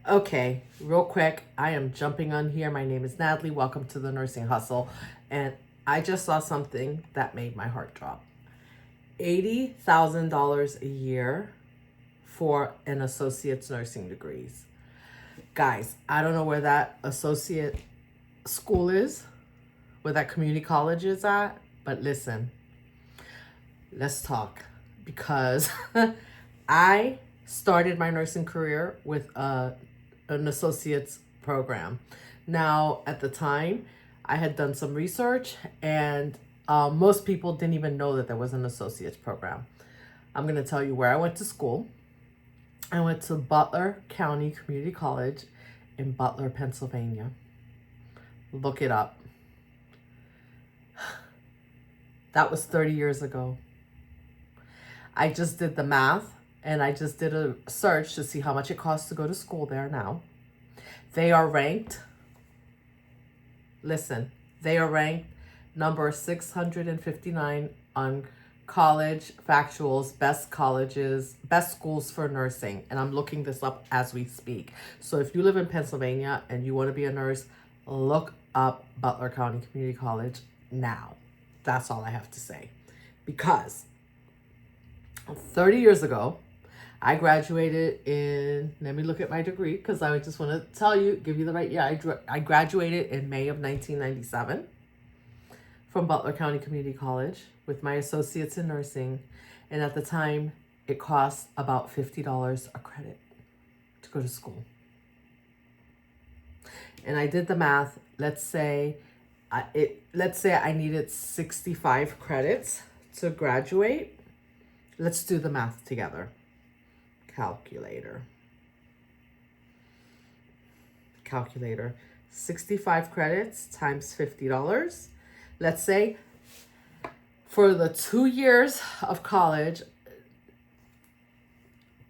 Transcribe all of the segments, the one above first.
Okay, real quick, I am jumping on here. My name is Natalie. Welcome to the Nursing Hustle. And I just saw something that made my heart drop. $80,000 a year for an associate's nursing degrees. Guys, I don't know where that associate school is, where that community college is at, but listen, let's talk, because I started my nursing career with an associate's program. Now, at the time, I had done some research, and most people didn't even know that there was an associate's program. I'm going to tell you where I went to school. I went to Butler County Community College in Butler, Pennsylvania. Look it up. That was 30 years ago. I just did the math, and I just did a search to see how much it costs to go to school there now. They are ranked, listen, they are ranked number 659 on college factuals, best schools for nursing. And I'm looking this up as we speak. So if you live in Pennsylvania and you want to be a nurse, look up Butler County Community College now. That's all I have to say. Because 30 years ago, I graduated in, let me look at my degree, because I just want to tell you, give you the right year. I graduated in May of 1997 from Butler County Community College with my associates in nursing. And at the time, it cost about $50 a credit to go to school. And I did the math. Let's say I needed 65 credits to graduate. Let's do the math together. Calculator. 65 credits times $50. Let's say for the 2 years of college,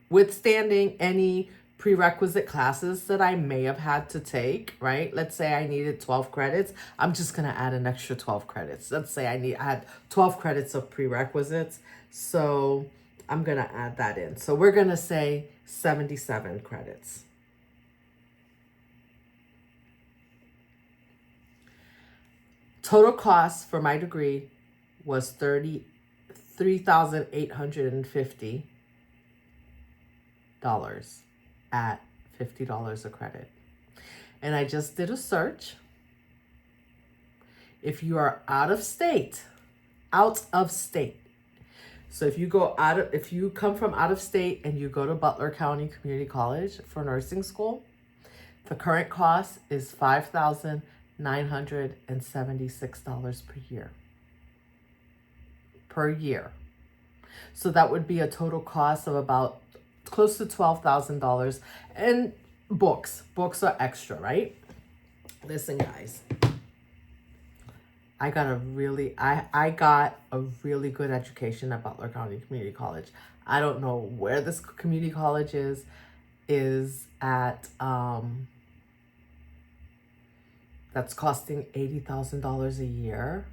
withstanding any prerequisite classes that I may have had to take, right? Let's say I needed 12 credits. I'm just going to add an extra 12 credits. Let's say I had 12 credits of prerequisites. So I'm going to add that in. So we're going to say 77 credits. Total cost for my degree was $33,850 at $50 a credit. And I just did a search. If you are out of state, so if you come from out of state and you go to Butler County Community College for nursing school, the current cost is $5,976 per year. So that would be a total cost of about close to $12,000. And books are extra, right? Listen, guys, I got a really good education at Butler County Community College. I don't know where this community college is at, that's costing $80,000 a year.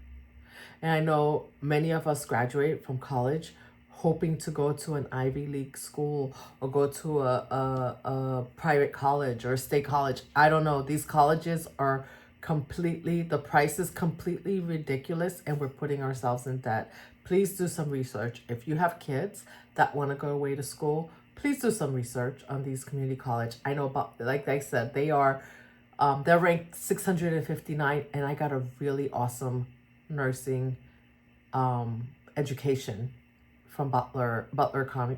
And I know many of us graduate from college hoping to go to an Ivy League school or go to a private college or a state college. I don't know. These colleges are the price is completely ridiculous, and we're putting ourselves in debt. Please do some research. If you have kids that want to go away to school, please do some research on these community college. I know about, like I said, they're ranked 659, and I got a really awesome nursing education from Butler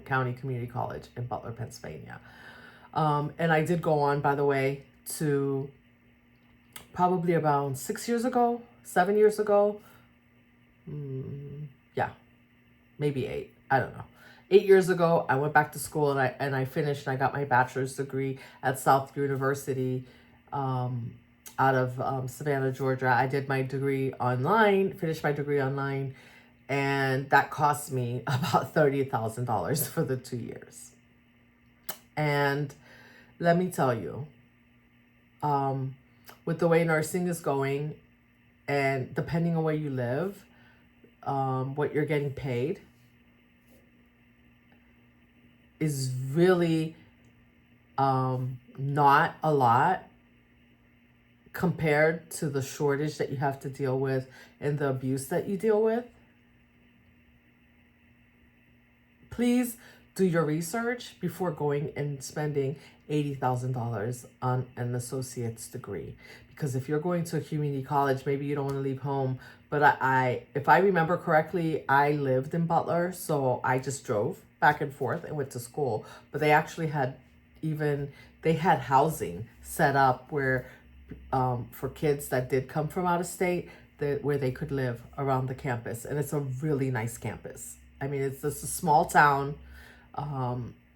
County Community College in Butler, Pennsylvania. And I did go on, by the way, to probably around 7 years ago. Yeah, maybe 8. I don't know. 8 years ago, I went back to school and I finished, and I got my bachelor's degree at South University out of Savannah, Georgia. I did my degree online, finished my degree online, and that cost me about $30,000 for the 2 years. And let me tell you, with the way nursing is going, and depending on where you live, what you're getting paid is really not a lot compared to the shortage that you have to deal with and the abuse that you deal with. Please do your research before going and spending $80,000 on an associate's degree. Because if you're going to a community college, maybe you don't want to leave home. But if I remember correctly, I lived in Butler, so I just drove back and forth and went to school. But they actually had they had housing set up where for kids that did come from out of state, where they could live around the campus. And it's a really nice campus. I mean, it's just a small town.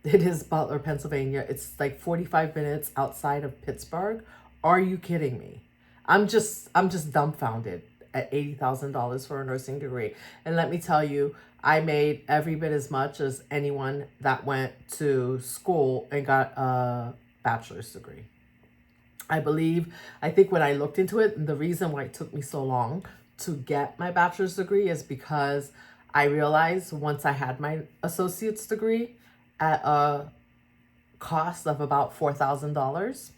It is Butler, Pennsylvania. It's like 45 minutes outside of Pittsburgh. Are you kidding me? I'm just dumbfounded at $80,000 for a nursing degree. And let me tell you, I made every bit as much as anyone that went to school and got a bachelor's degree. I think when I looked into it, the reason why it took me so long to get my bachelor's degree is because I realized once I had my associate's degree at a cost of about $4,000.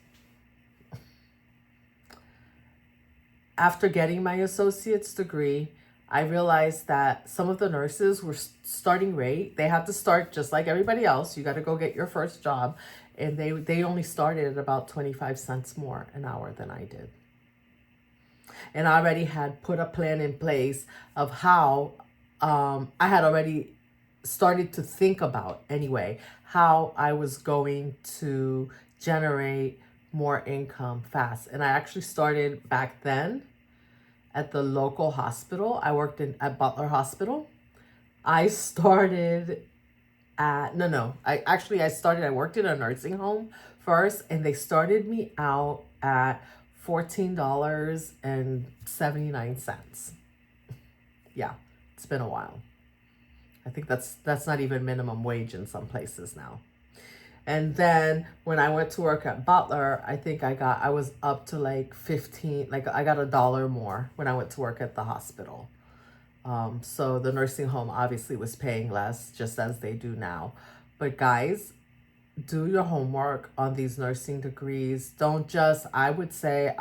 After getting my associate's degree, I realized that some of the nurses were starting rate. They had to start just like everybody else. You got to go get your first job. And they only started at about 25 cents more an hour than I did. And I already had put a plan in place of how I had already started to think about anyway, how I was going to generate more income fast. And I actually started back then at the local hospital. I worked at Butler Hospital. I started at, I worked in a nursing home first, and they started me out at $14.79. Yeah, it's been a while. I think that's not even minimum wage in some places now. And then when I went to work at Butler, I think I was up to like 15, like I got $1 more when I went to work at the hospital. So the nursing home obviously was paying less, just as they do now. But guys, do your homework on these nursing degrees. Don't just, I would say,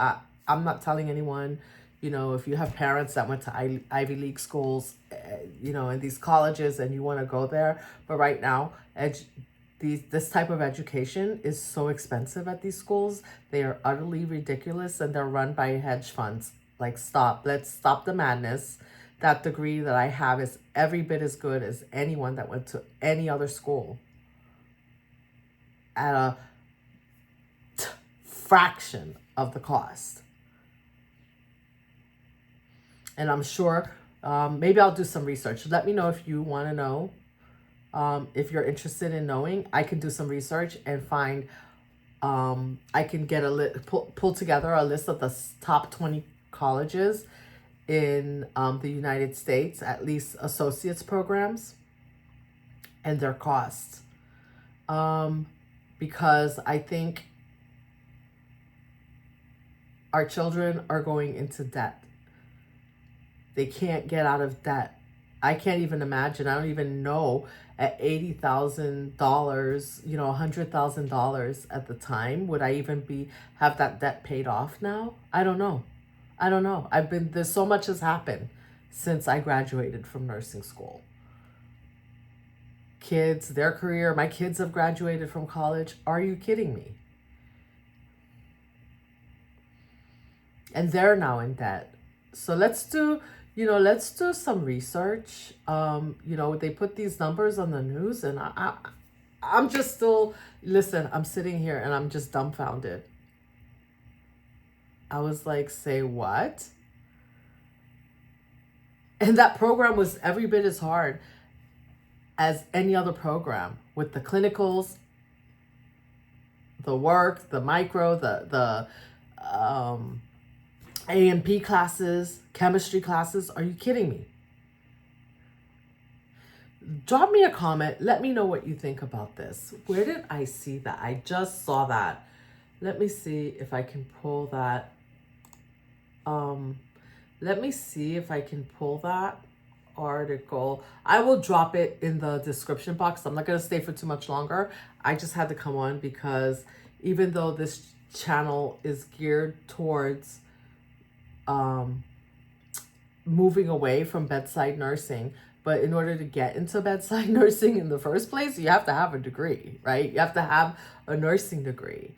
I'm not telling anyone, if you have parents that went to Ivy League schools, in these colleges and you want to go there. But right now, this type of education is so expensive at these schools. They are utterly ridiculous, and they're run by hedge funds. Like, let's stop the madness. That degree that I have is every bit as good as anyone that went to any other school at a fraction of the cost. And I'm sure, maybe I'll do some research. Let me know if you want to know. If you're interested in knowing, I can do some research and find, I can get pull together a list of the top 20 colleges in the United States, at least associates programs, and their costs. Because I think our children are going into debt. They can't get out of debt. I can't even imagine. I don't even know at $80,000, $100,000 at the time, would I even have that debt paid off now? I don't know. There's so much has happened since I graduated from nursing school. Kids, their career, my kids have graduated from college. Are you kidding me? And they're now in debt. So let's do some research. They put these numbers on the news, and I'm just still, listen, I'm sitting here and I'm just dumbfounded. I was like, say what? And that program was every bit as hard as any other program, with the clinicals, the work, the micro, the A&P classes, chemistry classes. Are you kidding me? Drop me a comment. Let me know what you think about this. Where did I see that? I just saw that. Let me see if I can pull that. Let me see if I can pull that article. I will drop it in the description box. I'm not going to stay for too much longer. I just had to come on because even though this channel is geared towards moving away from bedside nursing, but in order to get into bedside nursing in the first place, you have to have a degree, right? You have to have a nursing degree.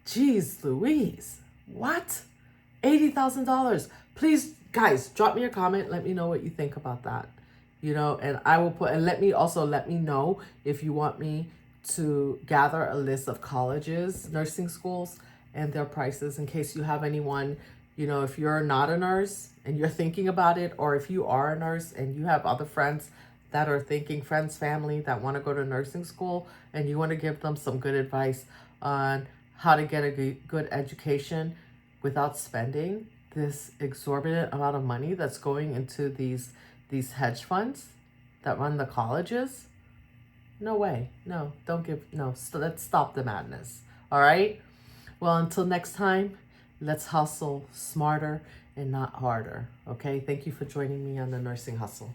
Jeez Louise, what? $80,000. Please, guys, drop me a comment. Let me know what you think about that. And I will put, and let me know if you want me to gather a list of colleges, nursing schools, and their prices in case you have anyone, if you're not a nurse and you're thinking about it, or if you are a nurse and you have other friends that are thinking, family that want to go to nursing school, and you want to give them some good advice on how to get a good education without spending this exorbitant amount of money that's going into these hedge funds that run the colleges. No way. No, let's stop the madness. All right. Well, until next time, let's hustle smarter and not harder. Okay. Thank you for joining me on the Nursing Hustle.